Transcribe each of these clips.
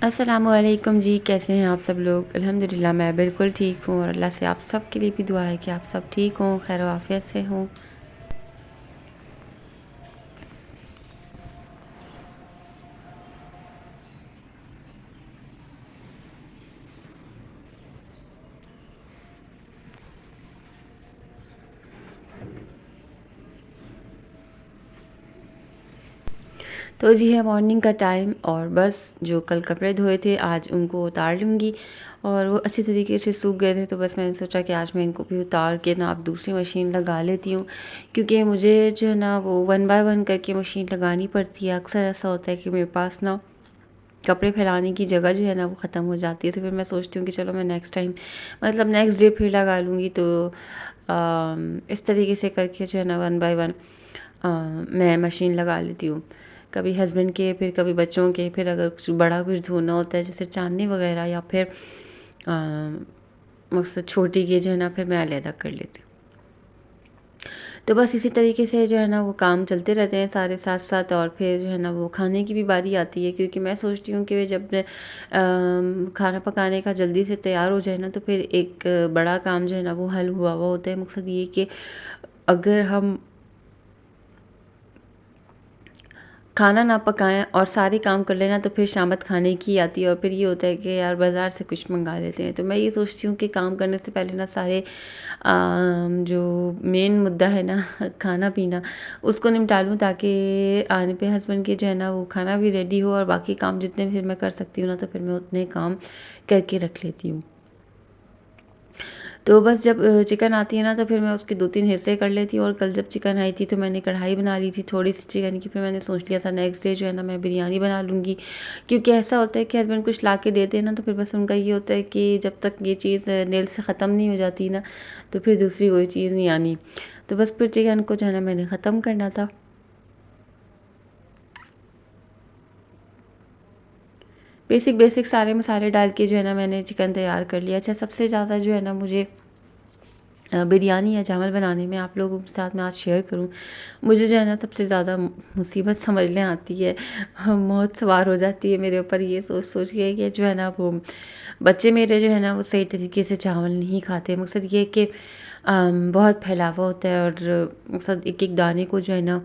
अस्सलामुअलैकुम जी, कैसे हैं आप सब लोग? अल्हम्दुलिल्लाह मैं बिल्कुल ठीक हूँ और अल्लाह से आप सब के लिए भी दुआ है कि आप सब ठीक हों, खैर आफ़ियत से हों। तो जी है मॉर्निंग का टाइम और बस जो कल कपड़े धोए थे आज उनको उतार लूँगी और वो अच्छी तरीके से सूख गए थे, तो बस मैंने सोचा कि आज मैं इनको भी उतार के ना अब दूसरी मशीन लगा लेती हूँ, क्योंकि मुझे जो है ना वो वन बाय वन करके मशीन लगानी पड़ती है। अक्सर ऐसा होता है कि मेरे पास ना कपड़े फैलाने की जगह जो है ना वो ख़त्म हो जाती है, तो फिर मैं सोचती हूँ कि चलो मैं नेक्स्ट टाइम मतलब नेक्स्ट डे फिर लगा लूँगी। तो इस तरीके से करके जो है ना वन बाय वन मैं मशीन लगा लेती हूँ। कभी हस्बैंड के, फिर कभी बच्चों के, फिर अगर कुछ बड़ा कुछ धोना होता है जैसे चाँदनी वग़ैरह या फिर मुझसे छोटी की जो है ना फिर मैं अलग कर लेती हूँ। तो बस इसी तरीके से जो है ना वो काम चलते रहते हैं सारे साथ-साथ और फिर जो है ना वो खाने की भी बारी आती है, क्योंकि मैं सोचती हूँ कि जब खाना पकाने का जल्दी से तैयार हो जाए ना तो फिर एक बड़ा काम जो है ना वो हल हुआ हुआ होता है। मकसद ये कि अगर हम खाना ना पकाएँ और सारे काम कर लें ना तो फिर शामत खाने की आती है और फिर ये होता है कि यार बाज़ार से कुछ मँगा लेते हैं। तो मैं ये सोचती हूँ कि काम करने से पहले ना सारे जो मेन मुद्दा है ना खाना-पीना उसको निपटा लूँ, ताकि आने पे हस्बैंड के जो है ना वो खाना भी रेडी हो और बाकी काम जितने फिर मैं कर सकती हूँ ना तो फिर मैं उतने काम करके रख लेती हूँ। तो बस जब चिकन आती है ना तो फिर मैं उसके 2-3 हिस्से कर लेती हूँ और कल जब चिकन आई थी तो मैंने कढ़ाई बना ली थी थोड़ी-सी चिकन की, फिर मैंने सोच लिया था नेक्स्ट डे जो है ना मैं बिरयानी बना लूँगी। क्योंकि ऐसा होता है कि हस्बैंड कुछ ला के देते हैं ना तो फिर बस उनका ये होता है कि जब तक ये चीज़ नेल से ख़त्म नहीं हो जाती ना तो फिर दूसरी कोई चीज़ नहीं आनी। तो बस फिर चिकन को जो है ना मैंने ख़त्म करना था। बेसिक सारे मसाले डाल के जो है ना मैंने चिकन तैयार कर लिया। अच्छा, सबसे ज़्यादा जो है ना मुझे बिरयानी या चावल बनाने में आप लोगों के साथ मैं आज शेयर करूँ, मुझे जो है ना सबसे ज़्यादा मुसीबत समझने आती है। मौत सवार हो जाती है मेरे ऊपर ये सोच के कि जो है ना वो बच्चे मेरे जो है ना वो सही तरीके से चावल नहीं खाते। मकसद ये है कि बहुत फैलावा होता है और मकसद एक-एक दाने को जो है ना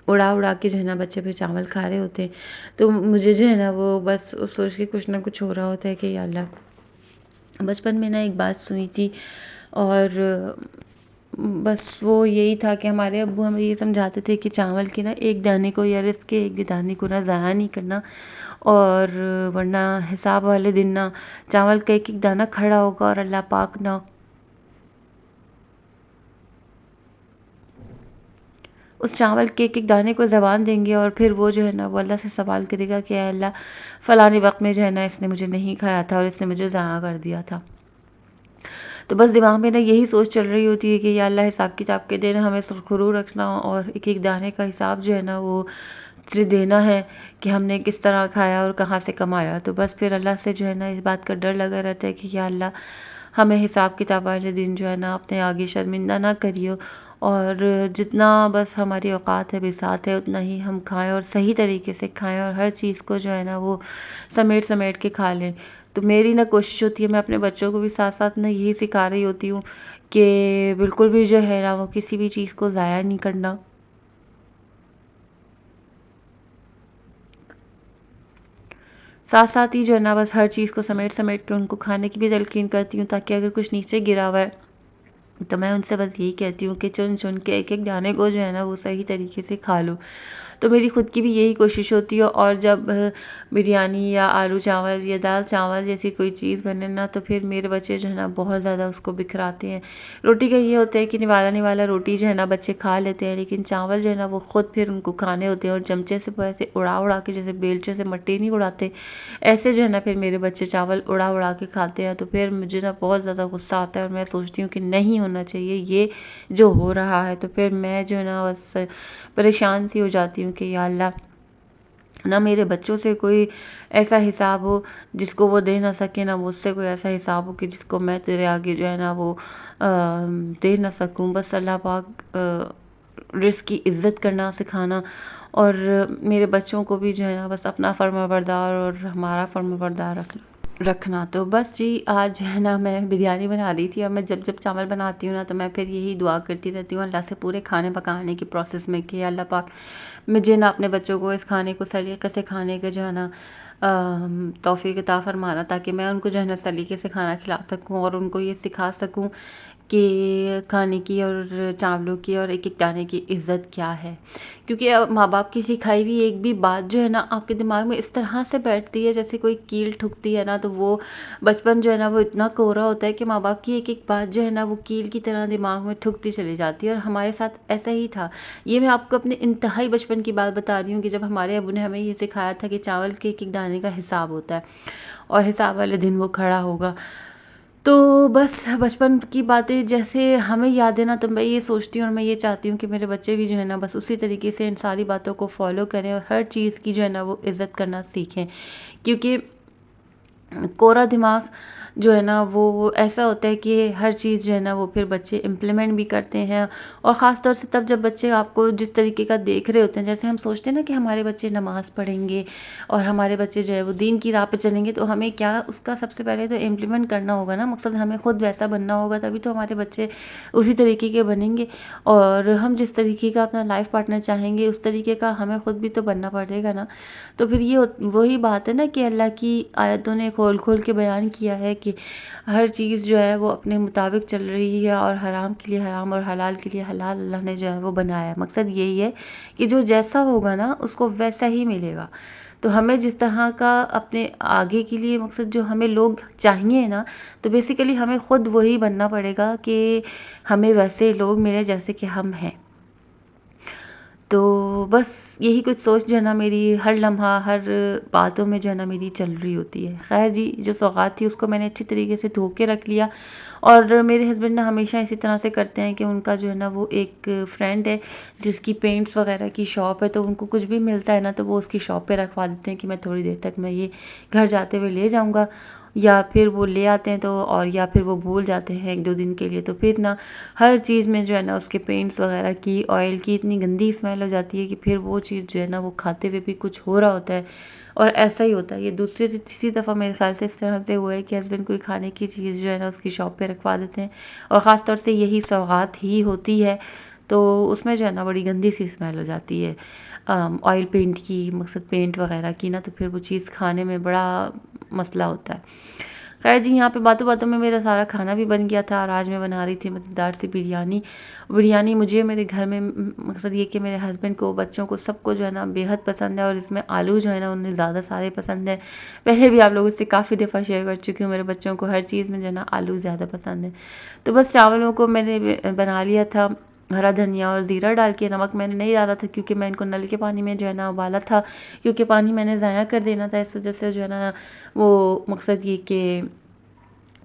उड़ा-उड़ा के जो है ना बच्चे फिर चावल खा रहे होते हैं। तो मुझे जो है ना वो बस सोच के कुछ ना कुछ हो रहा होता है कि या अल्लाह। बचपन में ना एक बात सुनी थी और बस वो यही था कि हमारे अब्बू हमें ये समझाते थे कि चावल के ना एक दाने को या रिस्क के एक भी दाने को ना ज़ाया नहीं करना, और वरना हिसाब वाले दिन ना चावल का एक-एक दाना खड़ा होगा और अल्लाह पाक ना उस चावल के एक-एक दाने को ज़बान देंगे और फिर वो जो है ना वो अल्लाह से सवाल करेगा कि या अल्लाह फ़लाने वक़्त में जो है ना इसने मुझे नहीं खाया था और इसने मुझे ज़ाया कर दिया था। तो बस दिमाग में ना यही सोच चल रही होती है कि या अल्लाह हिसाब किताब के दिन हमें सुरखुरू रखना और एक-एक दाने का हिसाब जो है ना वो तुझे देना है कि हमने किस तरह खाया और कहाँ से कमाया। तो बस फिर अल्लाह से जो है ना इस बात का डर लगा रहता है कि या अल्लाह हमें हिसाब किताब वाले दिन जो है ना अपने आगे शर्मिंदा ना करियो, और जितना बस हमारी औकात है बिसात है उतना ही हम खाएँ और सही तरीके से खाएँ और हर चीज़ को जो है ना वो समेट-समेट के खा लें। तो मेरी ना कोशिश होती है, मैं अपने बच्चों को भी साथ-साथ ना यही सिखा रही होती हूँ कि बिल्कुल भी जो है ना वो किसी भी चीज़ को ज़ाया नहीं करना। साथ-साथ ही जो है ना बस हर चीज़ को समेट-समेट के उनको खाने की भी तलकीन करती हूँ, ताकि अगर कुछ नीचे गिरा हुआ है तो मैं उनसे बस यही कहती हूँ कि चुन-चुन के एक-एक दाने को जो है ना वो सही तरीके से खा लो। तो मेरी खुद की भी यही कोशिश होती है, और जब बिरयानी या आलू चावल या दाल चावल जैसी कोई चीज़ बने ना तो फिर मेरे बच्चे जो है ना बहुत ज़्यादा उसको बिखराते हैं। रोटी का ये होता है कि निवाला-निवाला रोटी जो है ना बच्चे खा लेते हैं, लेकिन चावल जो है ना वो खुद फिर उनको खाने होते हैं और चमचे से वो ऐसे उड़ा-उड़ा के, जैसे बेलचे से मट्टी नहीं उड़ाते, ऐसे जो है ना फिर मेरे बच्चे चावल उड़ा-उड़ा के खाते हैं। तो फिर मुझे ना बहुत ज़्यादा गुस्सा आता है और मैं सोचती हूँ कि नहीं होना चाहिए ये जो हो रहा है। तो फिर मैं जो है ना बस परेशान सी हो जाती हूँ कि या अल्लाह ना मेरे बच्चों से कोई ऐसा हिसाब हो जिसको वो दे ना सके, ना मुझसे कोई ऐसा हिसाब हो कि जिसको मैं तेरे आगे जो है ना वो दे ना सकूँ। बस अल्लाह पाक रिस्क की इज़्ज़त करना सिखाना, और मेरे बच्चों को भी जो है ना बस अपना फर्माबरदार और हमारा फर्माबरदार रखना। तो बस जी, आज है ना मैं बिरयानी बना रही थी, और मैं जब जब चावल बनाती हूँ ना तो मैं फिर यही दुआ करती रहती हूँ अल्लाह से पूरे खाने पकाने की प्रोसेस में कि अल्लाह पाक मुझे ना अपने बच्चों को इस खाने को सलीके से खाने के जो है ना तौफीक अता फरमाना, ताकि मैं उनको जो है ना सलीके से खाना खिला सकूँ और उनको ये सिखा सकूँ कि खाने की और चावलों की और एक एक दाने की इज़्ज़त क्या है। क्योंकि माँ बाप की सिखाई हुई एक भी बात जो है ना आपके दिमाग में इस तरह से बैठती है जैसे कोई कील ठुकती है ना, तो वो बचपन जो है ना वो इतना कोरा होता है कि माँ बाप की एक एक बात जो है ना वो कील की तरह दिमाग में ठुकती चली जाती है। और हमारे साथ ऐसा ही था। ये मैं आपको अपने इंतहाई बचपन की बात बता रही हूँ कि जब हमारे अबू ने हमें ये सिखाया था कि चावल के एक एक दाने का हिसाब होता है और हिसाब वाले दिन वो खड़ा होगा। तो बस बचपन की बातें जैसे हमें याद है ना, तो मैं ये सोचती हूँ और मैं ये चाहती हूँ कि मेरे बच्चे भी जो है ना बस उसी तरीके से इन सारी बातों को फॉलो करें और हर चीज़ की जो है ना वो इज़्ज़त करना सीखें। क्योंकि कोरा दिमाग जो है ना वो ऐसा होता है कि हर चीज़ जो है ना वो फिर बच्चे इम्प्लीमेंट भी करते हैं। और ख़ास तौर से तब जब बच्चे आपको जिस तरीके का देख रहे होते हैं, जैसे हम सोचते हैं ना कि हमारे बच्चे नमाज़ पढ़ेंगे और हमारे बच्चे जो है वो दीन की राह पे चलेंगे, तो हमें क्या उसका सबसे पहले तो इम्प्लीमेंट करना होगा ना। मकसद हमें खुद वैसा बनना होगा, तभी तो हमारे बच्चे उसी तरीके के बनेंगे। और हम जिस तरीके का अपना लाइफ पार्टनर चाहेंगे उस तरीके का हमें खुद भी तो बनना पड़ेगा ना। तो फिर ये वही बात है ना कि अल्लाह की आयतों ने खोल खोल के बयान किया है कि हर चीज़ जो है वो अपने मुताबिक चल रही है, और हराम के लिए हराम और हलाल के लिए हलाल अल्लाह ने जो है वो बनाया है। मकसद यही है कि जो जैसा होगा ना उसको वैसा ही मिलेगा। तो हमें जिस तरह का अपने आगे के लिए मकसद जो हमें लोग चाहिए ना, तो बेसिकली हमें खुद वही बनना पड़ेगा कि हमें वैसे लोग मिले जैसे कि हम हैं। तो बस यही कुछ सोच जो है ना मेरी हर लम्हा हर बातों में जो है ना मेरी चल रही होती है। ख़ैर जी, जो सौगात थी उसको मैंने अच्छी तरीके से धो के रख लिया। और मेरे हस्बैंड ना हमेशा इसी तरह से करते हैं कि उनका जो है ना वो एक फ्रेंड है जिसकी पेंट्स वगैरह की शॉप है, तो उनको कुछ भी मिलता है ना तो वो उसकी शॉप पे रखवा देते हैं कि मैं थोड़ी देर तक मैं ये घर जाते हुए ले जाऊँगा। या फिर वो ले आते हैं तो, और या फिर वो भूल जाते हैं 1-2 दिन के लिए, तो फिर ना हर चीज़ में जो है ना उसके पेंट्स वगैरह की ऑयल की इतनी गंदी स्मेल हो जाती है कि फिर वो चीज़ जो है ना वो खाते हुए भी कुछ हो रहा होता है। और ऐसा ही होता है, ये दूसरी तीसरी दफ़ा मेरे ख्याल से इस तरह से हुआ है कि हस्बैंड कोई खाने की चीज़ जो है ना उसकी शॉप पे रखवा देते हैं, और ख़ास तौर से यही सौगात ही होती है, तो उसमें जो है ना बड़ी गंदी सी स्मेल हो जाती है ऑयल पेंट की, मकसद पेंट वगैरह की ना, तो फिर वो चीज़ खाने में बड़ा मसला होता है। खैर जी, यहाँ पे बातों बातों में मेरा सारा खाना भी बन गया था, और आज मैं बना रही थी मज़ेदार सी बिरयानी। बिरयानी मुझे मेरे घर में मकसद ये कि मेरे हस्बैंड को, बच्चों को, सबको जो है ना बेहद पसंद है, और इसमें आलू जो है ना उन्हें ज़्यादा सारे पसंद है। पहले भी आप लोगों से काफ़ी दफ़ा शेयर कर चुकी हूँ, मेरे बच्चों को हर चीज़ में जो है ना आलू ज़्यादा पसंद है। तो बस चावलों को मैंने बना लिया था, हरा धनिया और ज़ीरा डाल के। नमक मैंने नहीं डाला था क्योंकि मैं इनको नल के पानी में जो है ना उबाला था, क्योंकि पानी मैंने ज़ाया कर देना था, इस वजह से जो है ना वो मकसद ये कि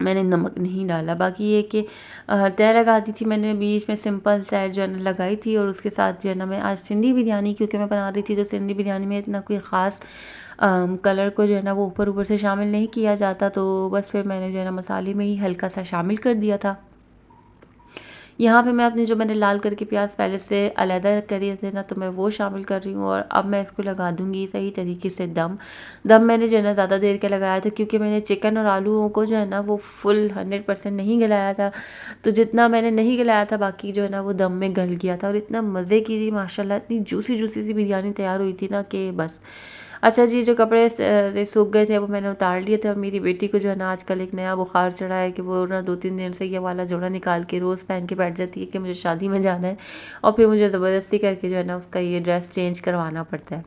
मैंने नमक नहीं डाला। बाकी ये कि तय लगा दी थी मैंने बीच में, सिंपल सा जो है ना लगाई थी। और उसके साथ जो है ना मैं आज सिंधी बिरयानी क्योंकि मैं बना रही थी, तो सिंधी बिरयानी में इतना कोई ख़ास कलर को जो है ना वो ऊपर ऊपर से शामिल नहीं किया जाता, तो बस फिर मैंने जो है ना मसाले में ही हल्का सा शामिल कर दिया था। यहाँ पे मैं अपने जो मैंने लाल करके प्याज पहले से अलहदा करे थे ना, तो मैं वो शामिल कर रही हूँ, और अब मैं इसको लगा दूँगी सही तरीके से दम। दम मैंने जो है ना ज़्यादा देर का लगाया था, क्योंकि मैंने चिकन और आलूओं को जो है ना वो फुल 100% नहीं गलाया था। तो जितना मैंने नहीं गलाया था बाकी जो है ना वो दम में गल गया था, और इतना मज़े की थी माशाल्लाह, इतनी जूसी जूसी सी बिरयानी तैयार हुई थी ना कि बस। अच्छा जी, जो कपड़े सूख गए थे वो मैंने उतार लिए थे, और मेरी बेटी को जो है ना आजकल एक नया बुखार चढ़ा है कि वो ना 2-3 दिन से ये वाला जोड़ा निकाल के रोज़ पहन के बैठ जाती है कि मुझे शादी में जाना है, और फिर मुझे ज़बरदस्ती करके जो है ना उसका ये ड्रेस चेंज करवाना पड़ता है।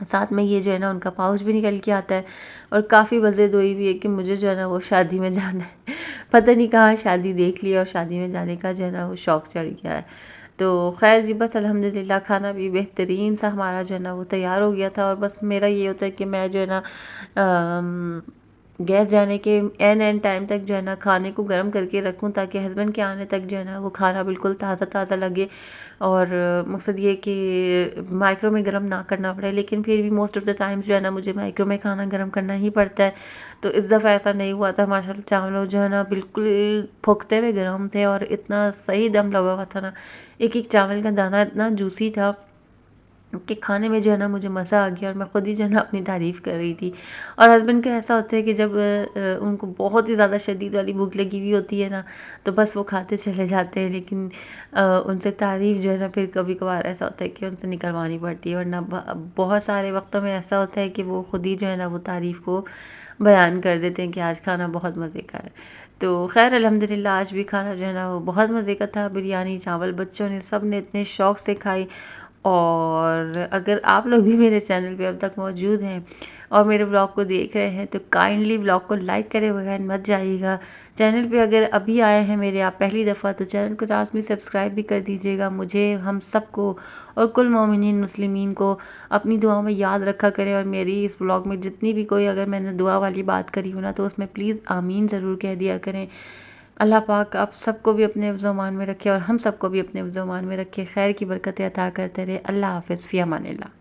साथ में ये जो है ना उनका पाउच भी निकल के आता है, और काफ़ी मज़ेदोई भी है कि मुझे जो है ना वो शादी में जाना है। पता नहीं कहाँ शादी देख ली और शादी में जाने का जो है ना वो शौक़ चढ़ गया है। तो ख़ैर जी, बस अल्हम्दुलिल्लाह खाना भी बेहतरीन सा हमारा जो है ना वो तैयार हो गया था, और बस मेरा ये होता है कि मैं जो है ना गैस जाने के एन एन टाइम तक जो है ना खाने को गर्म करके रखूँ, ताकि हस्बैंड के आने तक जो है ना वो खाना बिल्कुल ताज़ा ताज़ा लगे। और मकसद ये कि माइक्रो में गर्म ना करना पड़े, लेकिन फिर भी मोस्ट ऑफ़ द टाइम्स जो है ना मुझे माइक्रो में खाना गर्म करना ही पड़ता है। तो इस दफ़ा ऐसा नहीं हुआ था, माशाल्लाह चावल जो है ना बिल्कुल फूकते हुए गर्म थे और इतना सही दम लगा हुआ था ना, एक एक चावल का दाना इतना जूसी था कि खाने में जो है ना मुझे मज़ा आ गया, और मैं ख़ुद ही जो है ना अपनी तारीफ़ कर रही थी। और हस्बैंड का ऐसा होता है कि जब उनको बहुत ही ज़्यादा शदीद वाली भूख लगी हुई होती है ना, तो बस वो खाते चले जाते हैं, लेकिन उनसे तारीफ़ जो है ना फिर कभी-कभार ऐसा होता है कि उनसे निकलवानी पड़ती है, वरना बहुत सारे वक़्तों में ऐसा होता है कि वो ख़ुद ही जो है ना वो तारीफ़ को बयान कर देते हैं कि आज खाना बहुत मज़े का है। तो ख़ैर अल्हम्दुलिल्लाह आज भी खाना जो है ना वो बहुत मज़े का था। बिरयानी, चावल बच्चों ने सब ने इतने शौक़ से खाई। और अगर आप लोग भी मेरे चैनल पे अब तक मौजूद हैं और मेरे ब्लॉग को देख रहे हैं, तो काइंडली ब्लॉग को लाइक करे बगैर मत जाइएगा। चैनल पे अगर अभी आए हैं मेरे आप पहली दफ़ा, तो चैनल को लाज़मी सब्सक्राइब भी कर दीजिएगा। मुझे, हम सबको और कुल मोमिनीन मुस्लिमीन को अपनी दुआ में याद रखा करें। और मेरी इस ब्लॉग में जितनी भी कोई अगर मैंने दुआ वाली बात करी हो ना, तो उसमें प्लीज़ आमीन ज़रूर कह दिया करें। अल्लाह पाक आप सबको भी अपने हिफ्ज़-ओ-मान में रखे और हम सबको भी अपने हिफ्ज़-ओ-मान में रखे, खैर की बरकतें अता करते रहे। अल्लाह हाफ़िज़, फ़ी अमानिल्लाह।